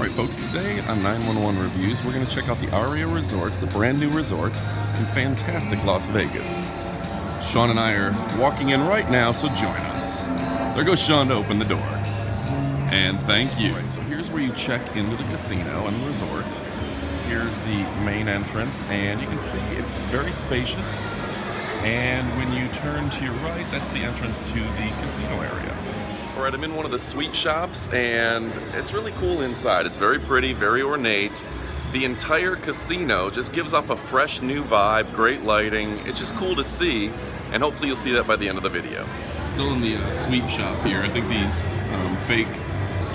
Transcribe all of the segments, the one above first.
Alright folks, today on 911 Reviews, we're going to check out the Aria Resort. It's a brand new resort in fantastic Las Vegas. Sean and I are walking in right now, so join us. There goes Sean to open the door. And thank you. Right, so here's where you check into the casino and the resort. Here's the main entrance, and you can see it's very spacious. And when you turn to your right, that's the entrance to the casino area. Alright, I'm in one of the suite shops, and it's really cool inside. It's very pretty, very ornate. The entire casino just gives off a fresh new vibe, great lighting. It's just cool to see, and hopefully you'll see that by the end of the video. Still in the suite shop here. I think these fake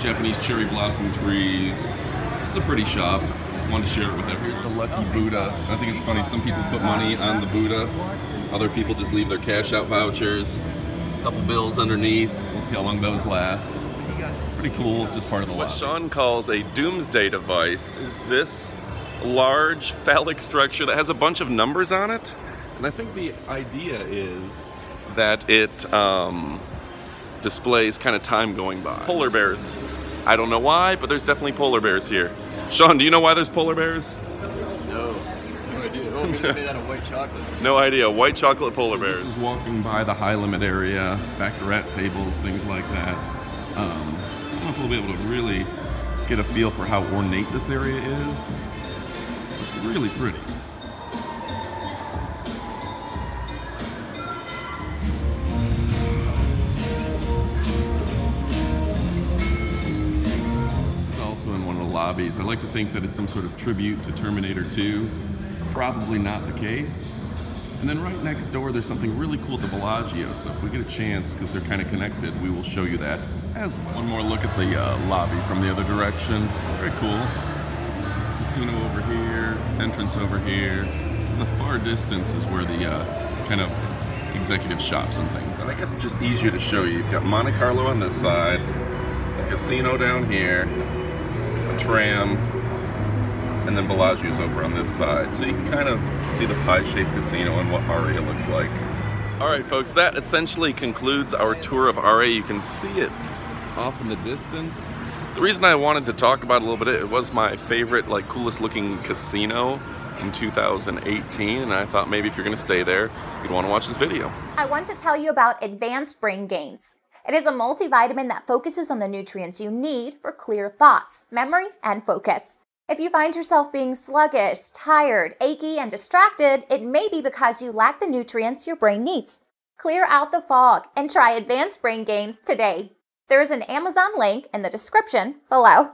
Japanese cherry blossom trees. This is a pretty shop. I wanted to share it with everyone. Here's the lucky Buddha. I think it's funny, some people put money on the Buddha. Other people just leave their cash out vouchers. Couple bills underneath. We'll see how long those last. Pretty cool, just part of the lot. What Sean calls a doomsday device is this large phallic structure that has a bunch of numbers on it. And I think the idea is that it displays kind of time going by. Polar bears. I don't know why, but there's definitely polar bears here. Sean, do you know why there's polar bears? No. No idea. Oh, maybe made out of white chocolate. No idea. White chocolate polar bears. This is walking by the high limit area, baccarat tables, things like that. I don't know if we'll be able to really get a feel for how ornate this area is. It's really pretty. This is also in one of the lobbies. I like to think that it's some sort of tribute to Terminator 2. Probably not the case. And then right next door, there's something really cool at the Bellagio. So if we get a chance, because they're kind of connected, we will show you that as well. One more look at the lobby from the other direction. Very cool. Casino over here, entrance over here. In the far distance is where the kind of executive shops and things. And I guess it's just easier to show you. You've got Monte Carlo on this side, a casino down here, a tram, and then Bellagio's over on this side. So you can kind of see the pie-shaped casino and what Aria looks like. Alright folks, that essentially concludes our tour of Aria. You can see it off in the distance. The reason I wanted to talk about it a little bit, it was my favorite, like, coolest looking casino in 2018, and I thought maybe if you're going to stay there, you'd want to watch this video. I want to tell you about Advanced Brain Gains. It is a multivitamin that focuses on the nutrients you need for clear thoughts, memory, and focus. If you find yourself being sluggish, tired, achy, and distracted, it may be because you lack the nutrients your brain needs. Clear out the fog and try Advanced Brain Gains today. There is an Amazon link in the description below.